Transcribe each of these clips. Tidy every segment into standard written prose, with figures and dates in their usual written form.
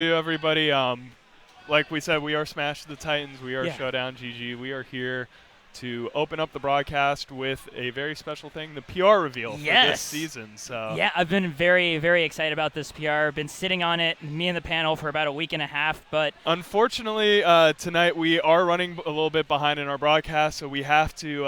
everybody. Like we said, we are Smash the Titans. We are Yeah. ShowdownGG. We are here to open up the broadcast with a very special thing, the PR reveal for this season. So Yeah, I've been very, very excited about this PR. Been sitting on it, me and the panel, for about a week and a half. But unfortunately, tonight we are running a little bit behind in our broadcast, so we have to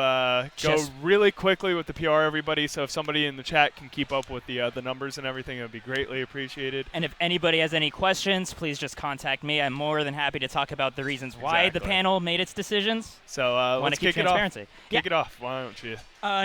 go really quickly with the PR, everybody. So if somebody in the chat can keep up with the numbers and everything, it would be greatly appreciated. And if anybody has any questions, please just contact me. I'm more than happy to talk about the reasons why the panel made its decisions. So let's kick it off. Kick it off. Why don't you?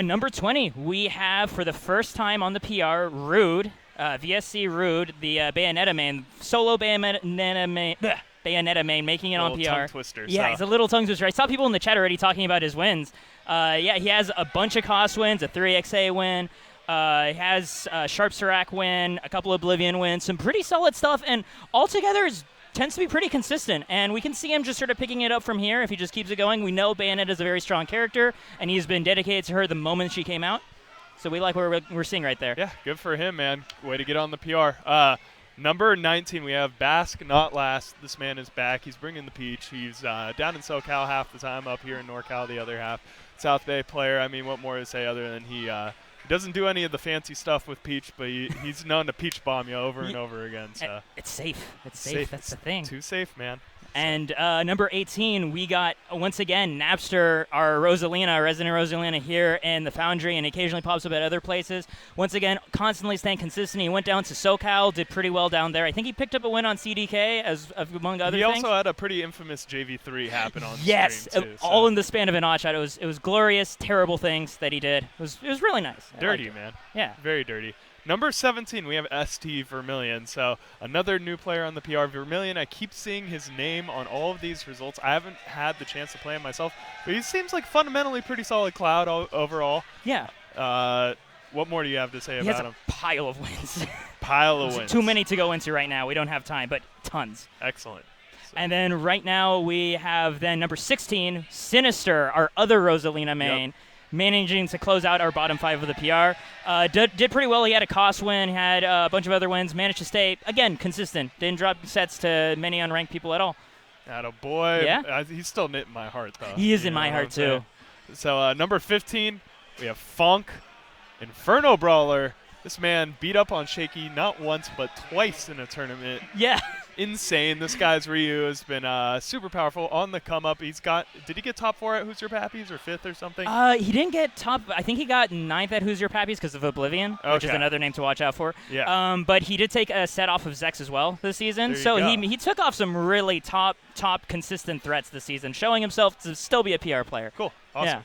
Number 20, we have for the first time on the PR, Rude, VSC Rude, the Bayonetta main, solo Bayonetta main, making it on PR. Tongue twister. Yeah, he's a little tongue twister. I saw people in the chat already talking about his wins. Yeah, he has a bunch of cost wins, a 3XA win. He has a Sharp Sirac win, a couple Oblivion wins, some pretty solid stuff, and altogether tends to be pretty consistent, and we can see him just sort of picking it up from here if he just keeps it going. We know Bayonetta is a very strong character, and he's been dedicated to her the moment she came out. So we like what we're seeing right there. Yeah, good for him, man. Way to get on the PR. Number 19, we have Basque Not Last. This man is back. He's bringing the peach. He's down in SoCal half the time, up here in NorCal the other half. South Bay player. I mean, what more to say other than he doesn't do any of the fancy stuff with Peach, but he's known to Peach bomb you over and over again. So it's safe. It's safe. That's the thing. Too safe, man. And number 18, we got, once again, Napster, our Rosalina, resident Rosalina here in the Foundry, and occasionally pops up at other places. Once again, constantly staying consistent. He went down to SoCal, did pretty well down there. I think he picked up a win on CDK, among other things. He also had a pretty infamous JV3 happen on stream, too. All in the span of an odd shot. It was glorious, terrible things that he did. It was really nice. Dirty, man. Yeah. Very dirty. Number 17, we have ST Vermilion. So another new player on the PR. Vermilion, I keep seeing his name on all of these results. I haven't had the chance to play him myself, but he seems like fundamentally pretty solid Cloud overall. Yeah. What more do you have to say about him? He has a pile of wins. Pile of wins. Too many to go into right now. We don't have time, but tons. Excellent. And then right now we have then number 16, Sinister, our other Rosalina main. Yep. Managing to close out our bottom 5 of the PR. Did pretty well. He had a cost win, had a bunch of other wins, managed to stay, again, consistent. Didn't drop sets to many unranked people at all. Attaboy. Yeah? He's still knit in my heart, though. He is in my heart, too. So number 15, we have Funk, Inferno Brawler. This man beat up on Shaky not once but twice in a tournament. Yeah. Insane. This guy's Ryu has been super powerful on the come up. Did he get top 4 at Who's Your Pappies or 5th or something? He didn't get top. I think he got 9th at Who's Your Pappies because of Oblivion, which is another name to watch out for. Yeah. But he did take a set off of Zex as well this season. So he took off some really top consistent threats this season, showing himself to still be a PR player. Cool. Awesome.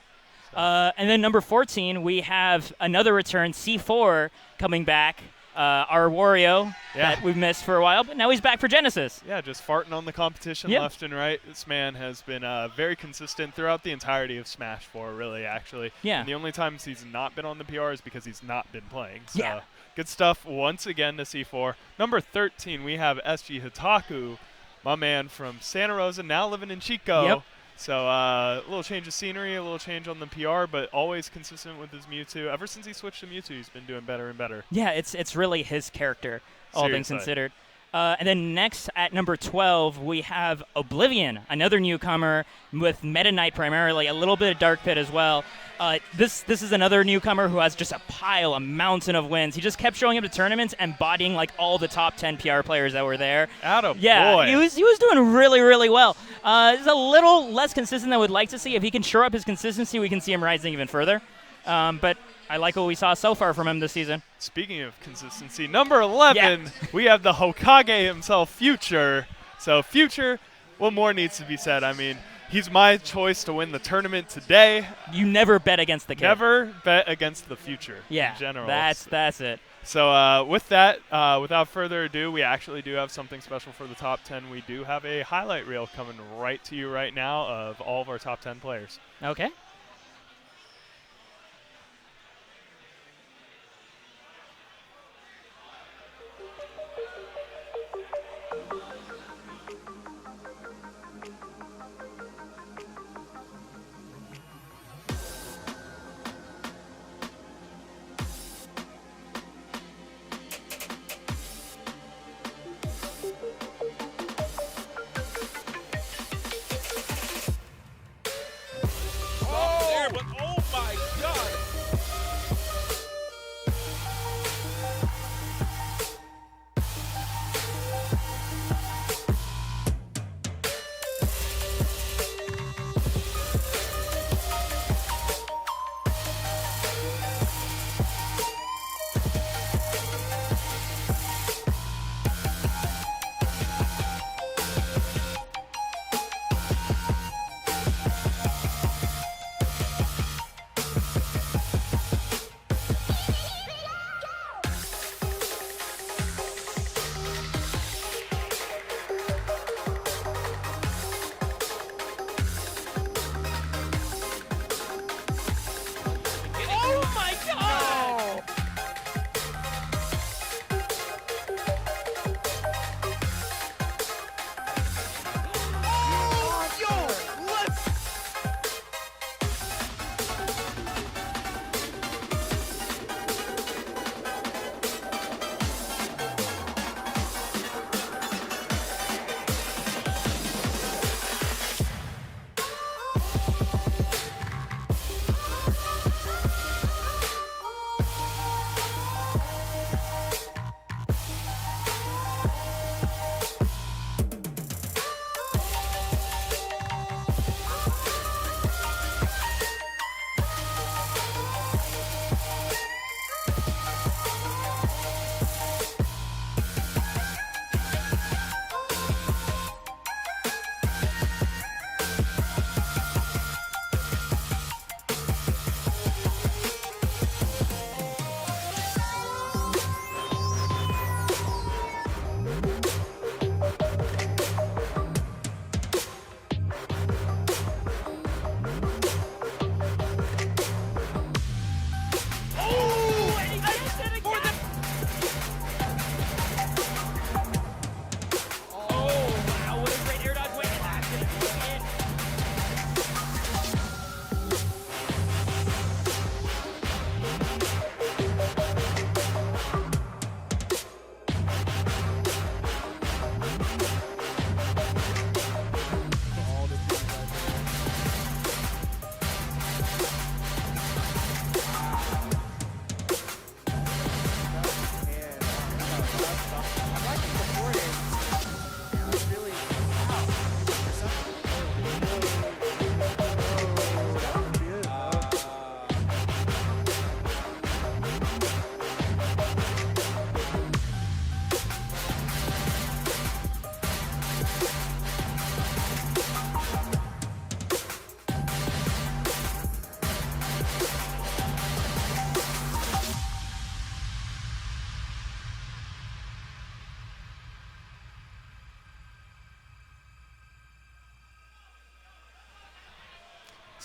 Yeah. And then number 14, we have another return, C4, coming back. Our Wario that we've missed for a while, but now he's back for Genesis. Yeah, just farting on the competition left and right. This man has been very consistent throughout the entirety of Smash 4, really, actually. Yeah. And the only times he's not been on the PR is because he's not been playing. So good stuff once again to C4. Number 13, we have SG Hitaku, my man from Santa Rosa, now living in Chico. Yep. So a little change of scenery, a little change on the PR, but always consistent with his Mewtwo. Ever since he switched to Mewtwo, he's been doing better and better. Yeah, it's really his character, all things Seriously. considered. And then next at number 12, we have Oblivion, another newcomer with Meta Knight primarily, a little bit of Dark Pit as well. This is another newcomer who has just a mountain of wins. He just kept showing up to tournaments and bodying like all the top 10 PR players that were there. Attaboy. He was doing really, really well. He's a little less consistent than I would like to see. If he can shore up his consistency, we can see him rising even further. But I like what we saw so far from him this season. Speaking of consistency, number 11, we have the Hokage himself, Future. So Future, what more needs to be said? I mean, he's my choice to win the tournament today. You never bet against the kid. Never bet against the future in general. That's it. So with that, without further ado, we actually do have something special for the top 10. We do have a highlight reel coming right to you right now of all of our top 10 players. Okay.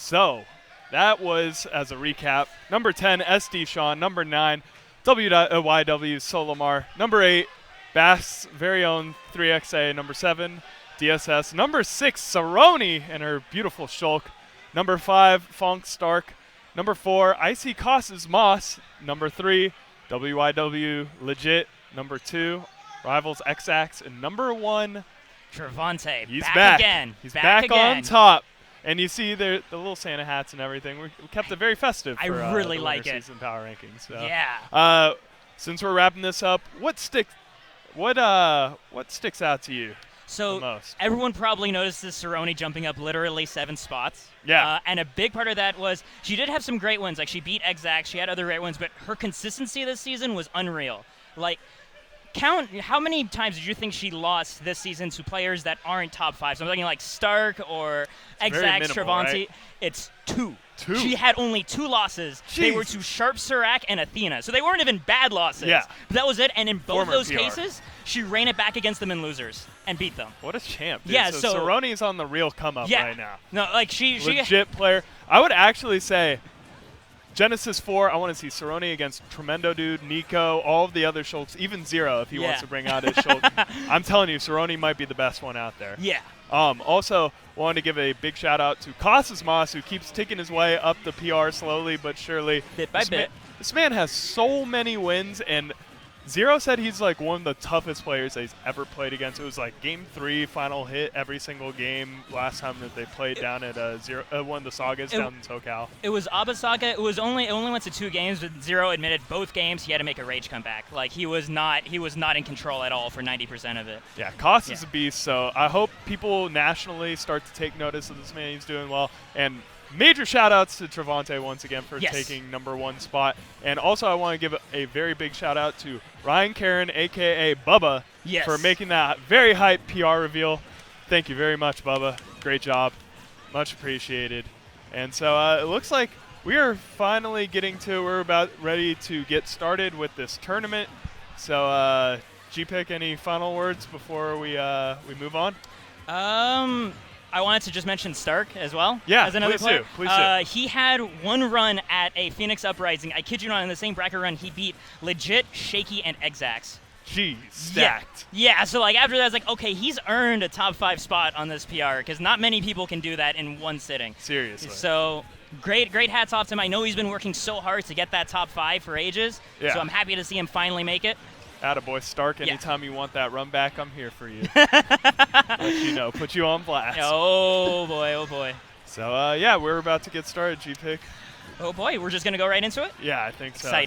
So that was, as a recap, number 10, SD Sean. Number 9, WYW Solomar. Number 8, Bask's very own 3XA. Number 7, DSS. Number 6, Saroni and her beautiful shulk. Number 5, Funk Stark. Number 4, Icy Cosses Moss. Number 3, WYW Legit. Number 2, Rivals XAX. And number 1, Trevante. he's back again. He's back on again. top. And you see the little Santa hats and everything. We kept it very festive I for really the like winter it. season power rankings. So. Yeah. Since we're wrapping this up, what sticks out to you the So most? everyone probably noticed this Cerrone jumping up literally 7 spots. Yeah. And a big part of that was she did have some great wins. Like, she beat Exact. She had other great wins. But her consistency this season was unreal. Like, count how many times did you think she lost this season to players that aren't top 5? So I'm talking like Stark or Exact, minimal, Trevante. right? It's 2. 2. She had only 2 losses. They were to Sharp Sirac and Athena. So they weren't even bad losses. Yeah. But that was it. And in both Former those PR. cases, she ran it back against them in losers and beat them. What a champ, dude. Yeah, so Cerrone's on the real come up right now. No, like she Legit player. I would actually say Genesis 4, I want to see Cerrone against Tremendo Dude, Nico, all of the other Schultz, even Zero if he wants to bring out his Schultz. I'm telling you, Cerrone might be the best one out there. Yeah. Also, wanted to give a big shout out to Costas Moss, who keeps ticking his way up the PR slowly but surely. Bit by bit. This man has so many wins, and Zero said he's like one of the toughest players that he's ever played against. It was like Game 3, final hit every single game last time that they played down at one of the sagas down in SoCal. It was Abasaga. It only went to 2 games, but Zero admitted both games he had to make a rage comeback. Like, he was not in control at all for 90% of it. Yeah, Cost is a beast, so I hope people nationally start to take notice of this man. He's doing well. And major shout-outs to Trevante once again for taking number 1 spot. And also I want to give a very big shout-out to Ryan Karen, a.k.a. Bubba, for making that very hype PR reveal. Thank you very much, Bubba. Great job. Much appreciated. And so it looks like we are finally we're about ready to get started with this tournament. So, G-Pick, any final words before we move on? I wanted to just mention Stark as well. Yeah, as another player. Please do. He had 1 run at a Phoenix Uprising. I kid you not, in the same bracket run, he beat Legit, Shaky, and Exax. Jeez, stacked. Yeah, so like after that, I was like, okay, he's earned a top 5 spot on this PR because not many people can do that in one sitting. Seriously. So great hats off to him. I know he's been working so hard to get that top 5 for ages. Yeah. So I'm happy to see him finally make it. Attaboy, Stark. Anytime you want that run back, I'm here for you. Let you know. Put you on blast. Oh, boy, oh, boy. So, yeah, we're about to get started, G-Pick. Oh, boy. We're just going to go right into it? Yeah, I think so. Exciting.